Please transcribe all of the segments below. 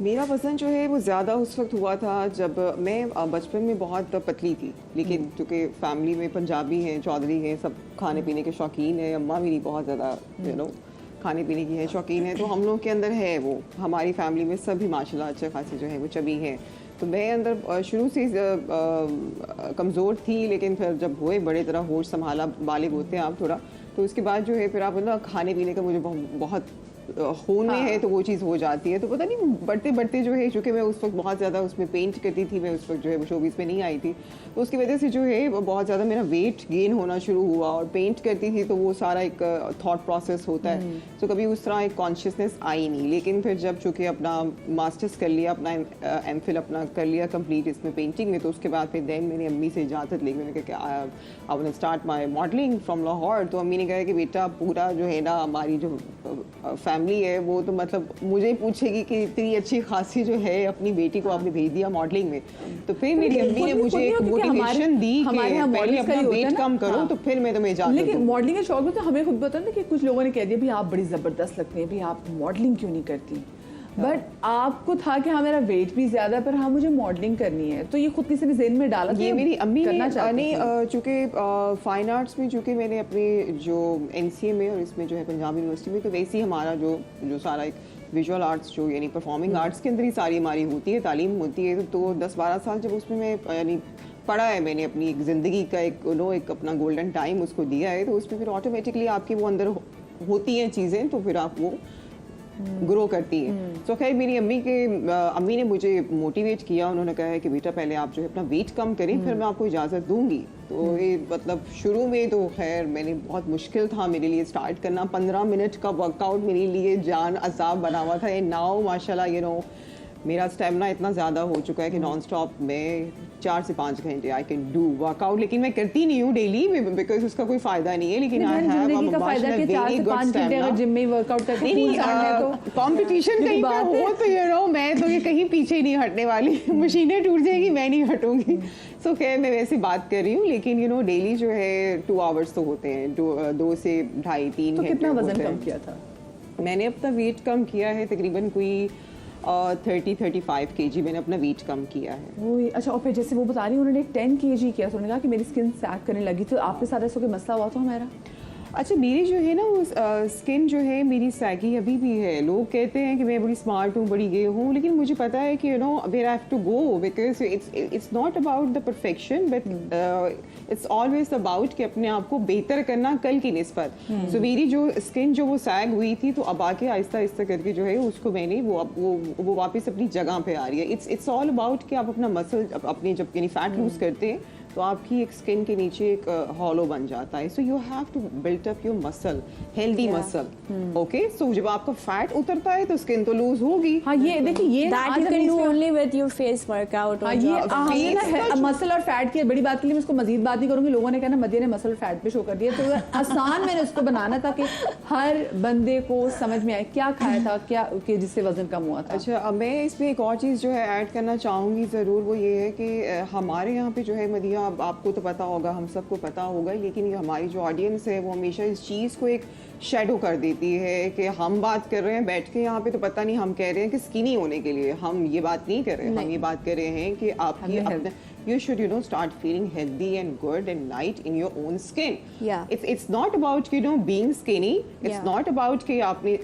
मेरा वज़न जो है वो ज़्यादा उस वक्त हुआ था जब मैं बचपन में बहुत पतली थी, लेकिन चूँकि फैमिली में पंजाबी हैं, चौधरी हैं, सब खाने पीने के शौकीन हैं। अम्मा मेरी बहुत ज़्यादा खाने पीने की है शौकीन है, तो हम लोग के अंदर है वो, हमारी फैमिली में सभी माशाल्लाह अच्छे खासे जो है वो चबी हैं। तो मैं अंदर शुरू से कमज़ोर थी, लेकिन फिर जब हुए बड़े तरह होश संभाला, बालिग होते हैं आप थोड़ा, तो उसके बाद जो है फिर आप मतलब खाने पीने का मुझे बहुत खून में है, तो वो चीज़ हो जाती है। तो पता नहीं बढ़ते बढ़ते जो है, चूँकि मैं उस वक्त बहुत ज़्यादा उसमें पेंट करती थी, मैं उस वक्त जो है वो शोबीज़ में नहीं आई थी, तो उसकी वजह से जो है वो बहुत ज़्यादा मेरा वेट गेन होना शुरू हुआ। और पेंट करती थी तो वो सारा एक थॉट प्रोसेस होता है, तो कभी उस तरह एक कॉन्शियसनेस आई नहीं। लेकिन फिर जब चूँकि अपना मास्टर्स कर लिया, अपना एमफिल अपना कर लिया कंप्लीट इसमें पेंटिंग में, तो उसके बाद फिर देन मैंने अम्मी से इजाज़त ली। मैंने कहा कि I want to start my modelling from Lahore. तो अम्मी ने कहा कि बेटा पूरा जो है ना हमारी जो फैमिली है वो तो मतलब मुझे पूछेगी कि इतनी अच्छी खासी जो है अपनी बेटी को आपने भेज दिया मॉडलिंग में। तो फिर मेरी अम्मी ने मुझे एक मोटिवेशन दी कि पहले अपना वेट कम करो, तो फिर मैं तुम्हें इजाज़त दूँ। लेकिन मॉडलिंग का शौक में तो हमें खुद पता ना कि कुछ लोगों ने कह दिया भी आप बड़ी ज़बरदस्त लगती हैं, भी आप मॉडलिंग क्यों नहीं करती। बट आपको था कि हाँ मेरा वेट भी ज्यादा, पर हाँ मुझे मॉडलिंग करनी है, तो ये खुद किसी ने ज़हन में डाला? ये मेरी अम्मी ने चूँकि फाइन आर्ट्स में चूँकि मैंने अपने जो NCA में और इसमें जो है पंजाब यूनिवर्सिटी में, तो वैसे ही हमारा जो सारा एक विजुअल आर्ट्स जो यानी परफॉर्मिंग आर्ट्स के अंदर ही सारी हमारी होती है, तालीम होती है। तो 10-12 साल जब उसमें मैं यानी पढ़ा है, मैंने अपनी एक ज़िंदगी का एक अपना गोल्डन टाइम उसको दिया है, तो उसमें फिर ऑटोमेटिकली आपकी वो अंदर होती हैं चीज़ें, तो फिर आप वो ग्रो करती है। तो खैर मेरी अम्मी ने मुझे मोटिवेट किया। उन्होंने कहा है कि बेटा पहले आप जो है अपना वेट कम करें, फिर मैं आपको इजाज़त दूंगी। तो ये मतलब शुरू में तो खैर मैंने बहुत मुश्किल था मेरे लिए स्टार्ट करना। 15 मिनट का वर्कआउट मेरे लिए जान अजाब बना हुआ था। नाउ माशाल्लाह मेरा स्टेमिना इतना ज़्यादा हो चुका है कि नॉन स्टॉप मैं 4 से 5 घंटे आई कैन डू वर्कआउट। लेकिन मैं करती नहीं हूँ डेली बिकॉज उसका कोई फ़ायदा नहीं है। लेकिन I have a very good stamina. Gym में वर्कआउट करते हैं तो कंपटीशन कहीं पे हो तो मैं तो ये कहीं पीछे नहीं हटने वाली। मशीनें टूट जाएगी, मैं नहीं हटूंगी। सो खैर मैं वैसे बात कर रही हूँ, लेकिन डेली जो है 2 आवर्स तो होते हैं, 2 से 2.5-3 घंटे। कितना वजन कम किया था? मैंने अपना वेट कम किया है तकरीबन कोई 30-35 kg मैंने अपना वेट कम किया है। अच्छा, और फिर जैसे वो बता रही उन्होंने 10 kg किया, तो उन्होंने कहा कि मेरी स्किन सैग करने लगी, तो आपके साथ ऐसा कोई मसला हुआ था? हमारा अच्छा, मेरी जो है ना वो स्किन जो है मेरी सैगी अभी भी है। लोग कहते हैं कि मैं बड़ी स्मार्ट हूँ, बड़ी ये हूँ, लेकिन मुझे पता है कि where I have to go, because it's not about the perfection, but it's always about कि अपने आप को बेहतर करना कल की निस्बत। सो मेरी जो स्किन जो वो सैग हुई थी, तो अब आके आहिस्ता आहिस्ता करके जो है उसको मैंने वो वापस अपनी जगह पे आ रही है। इट्स ऑल अबाउट कि आप अपना मसल अपने जब यानी फैट लूज करते हैं तो आपकी एक स्किन के नीचे एक हॉलो बन जाता है। So you have to build up your muscle, healthy muscle. Okay, so जब आपका फैट उतरता है तो स्किन तो लूज होगी। हाँ, ये देखिए, ये that you can do only with your face workout. हाँ, ये ना मसल और फैट की बड़ी बात के लिए मैं इसको मजीद बात नहीं करूंगी। लोगों ने कहना मदिया ने मसल फैट पे शो कर दिया, तो आसान मैंने उसको बनाना था कि हर बंदे को समझ में आए क्या खाया था, क्या जिससे वजन कम हुआ था। अच्छा, अब मैं इसमें एक और चीज़ जो है ऐड करना चाहूँगी ज़रूर, वो ये है कि हमारे यहाँ पे जो है मदिया, आपको तो पता होगा, हम सबको पता होगा, लेकिन ये हमारी जो ऑडियंस है वो हमेशा इस चीज़ को एक शेडो कर देती है कि हम बात कर रहे हैं बैठ के यहाँ पे, तो पता नहीं हम कह रहे हैं कि स्किनी होने के लिए। हम ये बात नहीं कर रहे हैं, हम ये बात कर रहे हैं कि आपकी अपने you should start feeling healthy and good and light in your own skin. Yeah. It's not about being skinny. It's not about कि आपने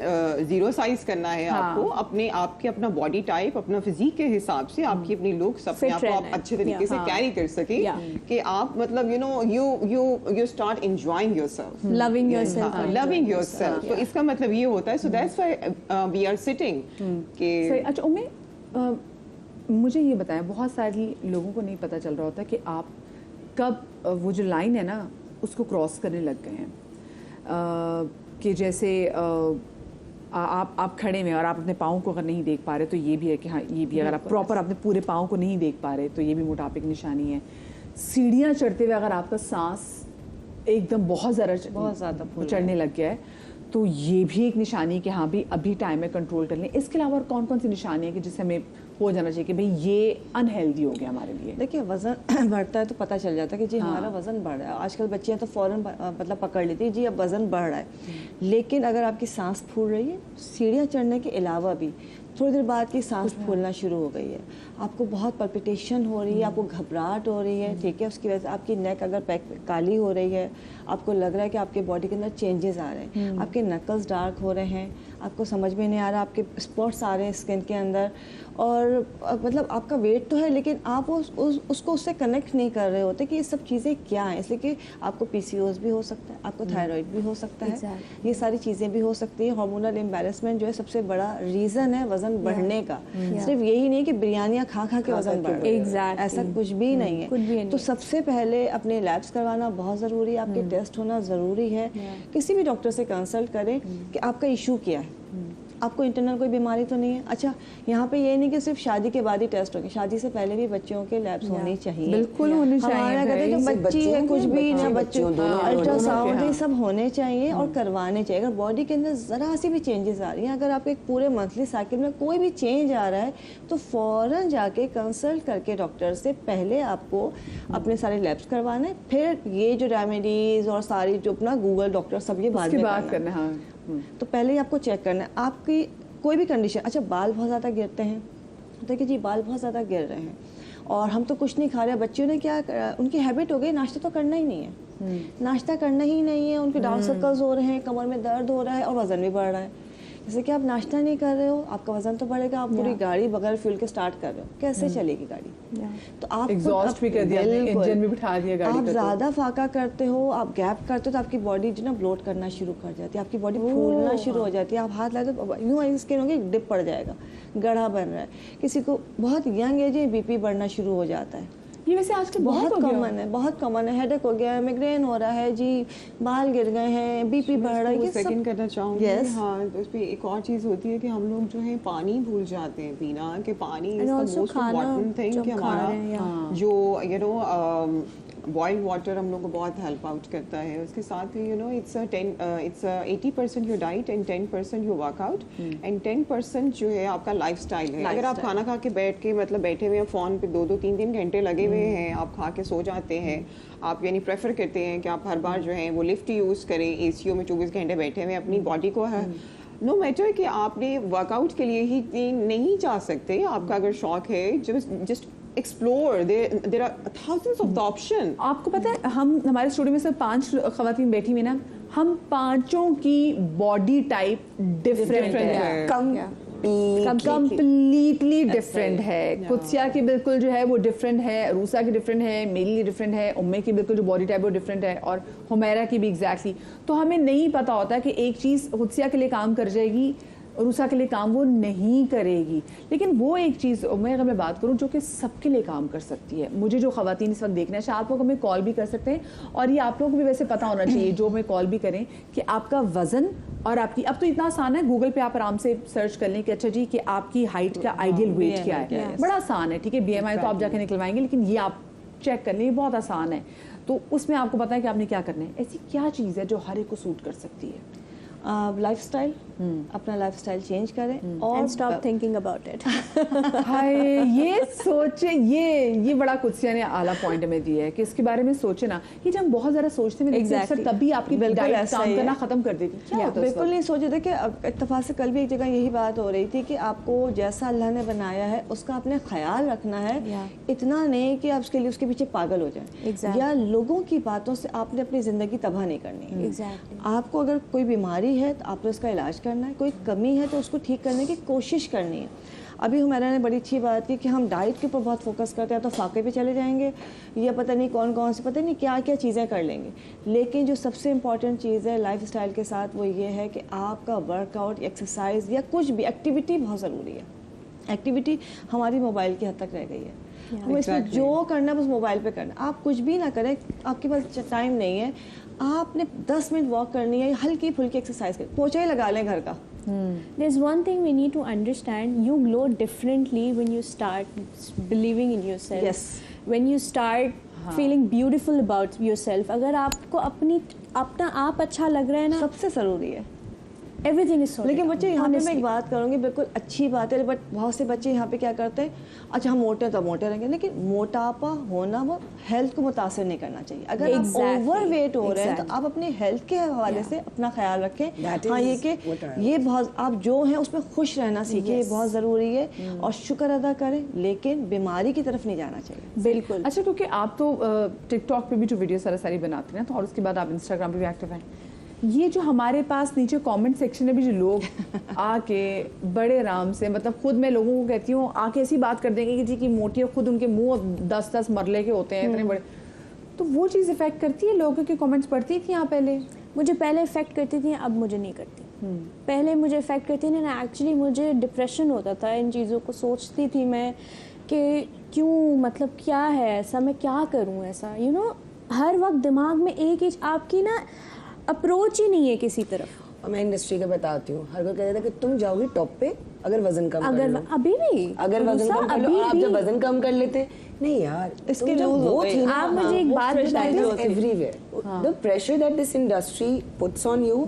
zero size करना है आपको, आपके अपना body type, अपना physique के हिसाब से आपकी अपनी looks अपने आप को आप अच्छे तरीके से carry कर सके, कि आप मतलब you start enjoying yourself, loving yourself, loving yourself. तो इसका मतलब ये होता है. So that's why we are sitting. अच्छा, उम्मे मुझे ये बताएं, बहुत सारे लोगों को नहीं पता चल रहा होता कि आप कब वो जो लाइन है ना उसको क्रॉस करने लग गए हैं। कि जैसे आप खड़े में और आप अपने पाँव को अगर नहीं देख पा रहे, तो ये भी है कि हाँ, ये भी अगर आप प्रॉपर अपने पूरे पाँव को नहीं देख पा रहे तो ये भी मोटापे की निशानी है। सीढ़ियाँ चढ़ते हुए अगर आपका सांस एकदम बहुत ज़्यादा चढ़ने लग गया है, तो ये भी एक निशानी कि हाँ भी अभी टाइम में कंट्रोल कर लें। इसके अलावा और कौन कौन सी निशानी है कि जिससे हमें हो जाना चाहिए कि भाई ये अनहेल्दी हो गया हमारे लिए? देखिए, वज़न बढ़ता है तो पता चल जाता है कि जी हमारा वज़न बढ़ रहा है। आजकल बच्चियां तो फ़ौरन मतलब पकड़ लेती है जी अब वज़न बढ़ रहा है। लेकिन अगर आपकी सांस फूल रही है, सीढ़ियाँ चढ़ने के अलावा भी थोड़ी देर बाद की सांस फूलना शुरू हो गई है, आपको बहुत पल्पिटेशन हो रही है, आपको घबराहट हो रही है, ठीक है, उसकी वजह से आपकी नेक अगर काली हो रही है, आपको लग रहा है कि आपके बॉडी के अंदर चेंजेस आ रहे हैं, आपके नकल्स डार्क हो रहे हैं, आपको समझ में नहीं आ रहा, आपके स्पॉट्स आ रहे हैं स्किन के अंदर, और मतलब आपका वेट तो है लेकिन आप उसको उससे कनेक्ट नहीं कर रहे होते कि ये सब चीज़ें क्या हैं, इसलिए कि आपको PCOS भी हो सकता है, आपको थायराइड भी हो सकता है, ये सारी चीज़ें भी हो सकती है। हार्मोनल इम्बैलेंसमेंट जो है सबसे बड़ा रीज़न है वज़न बढ़ने का, सिर्फ यही नहीं कि बिरयानियाँ खा खा के वज़न बढ़ रहा है, ऐसा कुछ भी नहीं है। तो सबसे पहले अपने लैब्स करवाना बहुत ज़रूरी है, आपके टेस्ट होना ज़रूरी है, किसी भी डॉक्टर से कंसल्ट करें कि आपका इशू क्या है, आपको इंटरनल कोई बीमारी तो नहीं है। अच्छा, यहाँ पे ये नहीं कि सिर्फ शादी के बाद ही टेस्ट होंगे, शादी से पहले भी बच्चों के लैब्स होने चाहिए, बिल्कुल होने चाहिए। हमारा कहते हैं जो बच्ची है कुछ भी ना, बच्चों अल्ट्रासाउंड ये सब होने चाहिए और करवाने चाहिए। अगर बॉडी के अंदर ज़रा सी भी चेंजेस आ रही हैं, अगर आपके पूरे मंथली साइकिल में कोई भी चेंज आ रहा है तो फ़ौरन जाके कंसल्ट करके डॉक्टर से पहले आपको अपने सारे लैब्स करवाना है, फिर ये जो रेमेडीज़ और सारी जो अपना गूगल डॉक्टर सब ये बाद में करना है। तो पहले ही आपको चेक करना है आपकी कोई भी कंडीशन। अच्छा, बाल बहुत ज़्यादा गिरते हैं, देखिए जी बाल बहुत ज़्यादा गिर रहे हैं और हम तो कुछ नहीं खा रहे, बच्चों ने क्या उनकी हैबिट हो गई नाश्ता तो करना ही नहीं है, नाश्ता करना ही नहीं है, उनके डार्क सर्कल्स हो रहे हैं, कमर में दर्द हो रहा है और वज़न भी बढ़ रहा है। जैसे कि आप नाश्ता नहीं कर रहे हो, आपका वजन तो बढ़ेगा, आप पूरी गाड़ी बगैर फ्यूल के स्टार्ट कर रहे हो, कैसे चलेगी गाड़ी? तो आप एग्जॉस्ट भी कर दिया, इंजन भी बिठा दिया गाड़ी आप का। ज़्यादा फाका करते हो, आप गैप करते हो तो आपकी बॉडी जो ना ब्लोट करना शुरू कर जाती है, आपकी बॉडी फूलना शुरू हो जाती है, आप हाथ लाए तो यूँ स्किन होगी डिप पड़ जाएगा, गढ़ा बन रहा है। किसी को बहुत यंग एज में BP बढ़ना शुरू हो जाता है, ये वैसे आजकल बहुत कॉमन है, बहुत कॉमन है। हेडेक हो गया है, माइग्रेन हो रहा है जी, बाल गिर गए हैं, BP बढ़ रहा है, ये सब सेकंड करना चाहूँगी। Yes. हाँ, तो उस पर एक और चीज़ होती है कि हम लोग जो है पानी भूल जाते हैं पीना, कि पानी is the most important thing, कि हमारा जो बॉइल्ड वाटर हम लोग को बहुत हेल्प आउट करता है। उसके साथ ही it's 80% your diet and 10% your workout and 10% जो है आपका लाइफस्टाइल है। अगर आप खाना खा के बैठ के मतलब बैठे हुए हैं फ़ोन पे 2-3 घंटे लगे हुए हैं, आप खा के सो जाते हैं, आप यानी प्रेफर करते हैं कि आप हर बार जो है वो लिफ्ट यूज़ करें, ACO में 24 घंटे बैठे हुए अपनी बॉडी को नो मैटर कि आपने वर्कआउट के लिए ही नहीं जा सकते, आपका अगर शौक है just explore, there are thousands of the option. आपको पता है हमारे स्टूडियो में सिर्फ 5 खवातीन बैठी हुई ना, हम पांचों की बॉडी टाइप डिफरेंट है, कंप्लीटली डिफरेंट है। कुत्सिया की बिल्कुल जो है वो डिफरेंट है, रूसा की डिफरेंट है, मेरी डिफरेंट है, उम्मे की बिल्कुल जो बॉडी टाइप वो डिफरेंट है, और हुमैरा की भी एग्जैक्टली। तो हमें नहीं पता होता कि एक चीज़ कुत्सिया के लिए काम कर जाएगी, रूसा के लिए काम वो नहीं करेगी, लेकिन वो एक चीज़ मैं अगर मैं बात करूं जो कि सबके लिए काम कर सकती है। मुझे जो खवातीन इस वक्त देखना है, आप लोग हमें कॉल भी कर सकते हैं, और ये आप लोगों को भी वैसे पता होना चाहिए जो हमें कॉल भी करें कि आपका वजन और आपकी, अब तो इतना आसान है, गूगल पे आप आराम से सर्च कर लें कि अच्छा जी कि आपकी हाइट का आइडियल वेट क्या है, बड़ा आसान है, ठीक है। BMI तो आप जाके निकलवाएंगे, लेकिन ये आप चेक कर लें, ये बहुत आसान है। तो उसमें आपको पता है कि आपने क्या करना है। ऐसी क्या चीज़ है जो हर एक को सूट कर सकती है? लाइफस्टाइल, अपना लाइफस्टाइल चेंज करें और स्टॉप थिंकिंग अबाउट इट। हाय, ये सोचे, ये बड़ा कुत्सिया ने आला पॉइंट में दिया है कि इसके बारे में सोचे ना, कि जब हम बहुत ज़्यादा सोचते हैं Exactly. तभी आपकी डाइट काम करना खत्म कर देती है। क्या होता है? बिल्कुल नहीं सोचे थे कि इत्तेफाक से कल भी एक जगह यही बात हो रही थी कि आपको जैसा अल्लाह ने बनाया है उसका आपने ख्याल रखना है, इतना नहीं कि आप उसके लिए उसके पीछे पागल हो जाए, या लोगों की बातों से आपने अपनी ज़िंदगी तबाह नहीं करनी है। आपको अगर कोई बीमारी है तो आपने उसका इलाज करना है, कोई कमी है तो उसको ठीक करने की कोशिश करनी है। अभी हमारा ने बड़ी अच्छी बात की कि हम डाइट के ऊपर बहुत फोकस करते हैं, तो फाके पे चले जाएंगे या पता नहीं कौन कौन से, पता नहीं क्या क्या चीज़ें कर लेंगे, लेकिन जो सबसे इम्पॉर्टेंट चीज़ है लाइफस्टाइल के साथ वो ये है कि आपका वर्कआउट, एक्सरसाइज या कुछ भी एक्टिविटी बहुत ज़रूरी है। एक्टिविटी हमारी मोबाइल की हद तक रह गई है, हमें इसमें जो करना है बस मोबाइल पे करना। आप कुछ भी ना करें, आपके पास टाइम नहीं है, आपने 10 मिनट वॉक करनी है, हल्की फुल्की एक्सरसाइज कर, पोछा ही लगा लें घर का। There's one thing we need to understand. You glow differently when you start believing in yourself. Yes. When you start feeling beautiful about yourself. अगर आपको अपना आप अच्छा लग रहा है ना, सबसे ज़रूरी है। Everything is sorted. लेकिन बच्चे यहाँ पे मैं honestly. एक बात करूँगी, बिल्कुल अच्छी बात है, बट बहुत से बच्चे यहाँ पे क्या करते हैं, अच्छा हम मोटे हैं तो मोटे रहेंगे, लेकिन मोटापा होना वो हेल्थ को मुतासर नहीं करना चाहिए। अगर Exactly. आप ओवर वेट हो रहे हैं तो Exactly. आप अपनी हेल्थ के हवाले से अपना ख्याल रखें। That हाँ, ये is कि what I ये बहुत आप जो हैं उसमें खुश रहना सीखिए, ये बहुत ज़रूरी है, और शुक्र अदा करें, लेकिन बीमारी की तरफ नहीं जाना चाहिए। बिल्कुल। अच्छा, क्योंकि आप तो टिकटॉक पे भी जो वीडियो सारी बनाते हैं तो, और उसके बाद आप इंस्टाग्राम पे भी एक्टिव हैं, ये जो हमारे पास नीचे कमेंट सेक्शन में भी जो लोग आके बड़े आराम से, मतलब खुद मैं लोगों को कहती हूँ आके ऐसी बात कर देंगे कि जी की मोटी है, खुद उनके मुंह 10-10 मरले के होते हैं इतने बड़े, तो वो चीज़ इफेक्ट करती है? लोगों के कमेंट्स पढ़ती थी यहाँ पहले? मुझे पहले इफेक्ट करती थी, अब मुझे नहीं करती। पहले मुझे इफेक्ट करती थी ना, एक्चुअली मुझे डिप्रेशन होता था, इन चीज़ों को सोचती थी मैं कि क्यों, मतलब क्या है ऐसा, मैं क्या करूं ऐसा, यू नो, हर वक्त दिमाग में एक ही आपकी ना अप्रोच ही नहीं है किसी तरफ। और मैं इंडस्ट्री का बताती हूँ, हर कोई कहता था कि तुम जाओगी टॉप पे अगर वजन कम कर अगर लो। अभी भी अगर वजन कम कर लो, अभी आप भी जब वजन कम कर लेते, नहीं यार, इसके तुम जब rules हो वो गए। थी ना, आप मुझे एक वो बात pressure बताइए। is everywhere. The pressure that this industry puts on you,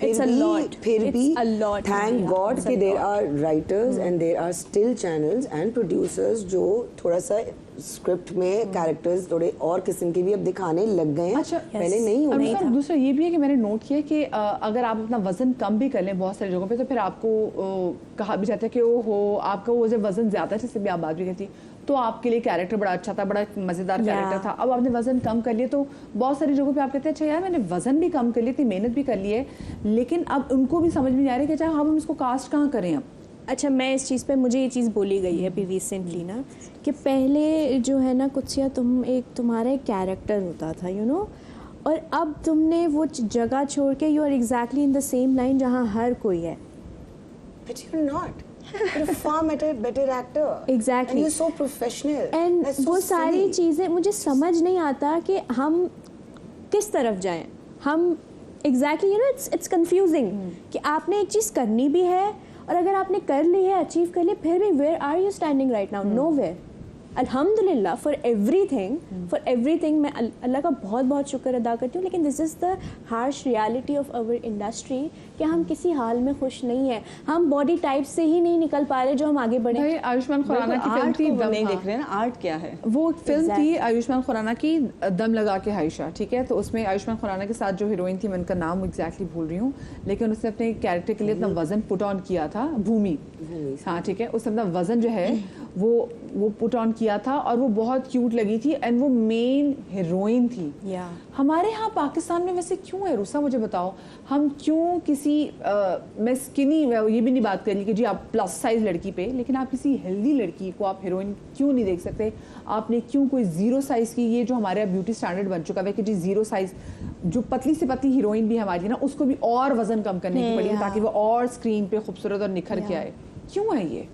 It's a lot. फिर It's भी a lot. thank Yeah, God it's कि a there lot. are writers and there are still channels and producers जो थोड़ा सा script में characters थोड़े और किस्म के भी अब दिखाने लग गए हैं। अच्छा, पहले नहीं और होता दूसरा- दूसरा ये भी है कि मैंने नोट किया कि अगर आप अपना वजन कम भी कर लें बहुत सारी जगहों पे, तो फिर आपको कहा भी जाता है कि ओ हो, आपका वो जब वजन ज्यादा, जैसे भी आप बात भी करती, तो आपके लिए कैरेक्टर बड़ा अच्छा था, बड़ा मजेदार कैरेक्टर था। अब आपने वजन कम कर लिया तो बहुत सारी जगहों पे आप कहते हैं अच्छा यार मैंने वजन भी कम कर लिया, इतनी मेहनत भी कर ली है, लेकिन अब उनको भी समझ में नहीं आ रहा है कि अच्छा हम इसको कास्ट कहाँ करें अब। अच्छा, मैं इस चीज़ पे, मुझे ये चीज़ बोली गई है अभी रिसेंटली ना, कि पहले जो है ना कुत्सिया, तुम्हारा एक कैरेक्टर होता था, यू नो, और अब तुमने वो जगह छोड़ के you are exactly in the same line जहाँ हर कोई है। But you're not. You're a far better actor. Exactly. And you're so professional. And That's so वो सारी silly. चीज़ें मुझे समझ नहीं आता कि हम किस तरफ जाएं। हम exactly, you know, it's confusing कि आपने एक चीज़ करनी भी है, और अगर आपने कर ली है, अचीव कर ली, फिर भी where are you standing right now? Nowhere. अल्हम्दुलिल्लाह फॉर एवरीथिंग मैं अल्लाह का बहुत बहुत शुक्र अदा करती हूँ, लेकिन this is the harsh reality of our industry कि हम किसी हाल में खुश नहीं है, हम बॉडी टाइप से ही नहीं निकल पा रहे जो हम आगे बढ़े। भाई आयुष्मान खुराना की फिल्म आर्ट थी को वो दम, नहीं हाँ। देख रहे ना, आर्ट क्या है। वो फिल्म थी Exactly. आयुष्मान खुराना की दम लगा के हाइशा, ठीक है, तो उसमें आयुष्मान खुराना के साथ जो हीरोइन थी, मैं उनका नाम एग्जैक्टली भूल रही हूँ, लेकिन उसने अपने कैरेक्टर के लिए अपना वजन पुट ऑन किया था, भूमि, हाँ ठीक है, उसने अपना वजन जो है वो पुट ऑन किया था, और वो बहुत क्यूट लगी थी, एंड वो मेन हीरोइन थी। Yeah. हमारे यहाँ पाकिस्तान में वैसे क्यों है रुसा, मुझे बताओ, हम क्यों किसी मैं स्किनी, ये भी नहीं बात करी कि जी आप प्लस साइज लड़की पे, लेकिन आप किसी हेल्दी लड़की को आप हीरोइन क्यों नहीं देख सकते? आपने क्यों कोई जीरो साइज की, ये जो हमारे यहाँ ब्यूटी स्टैंडर्ड बन चुका है कि जी जीरो साइज, जो पतली से पतली हीरोइन भी हमारी ना, उसको भी और वजन कम करने की पड़ी है ताकि वो और स्क्रीन पे खूबसूरत और निखर के आए, क्यों है ये?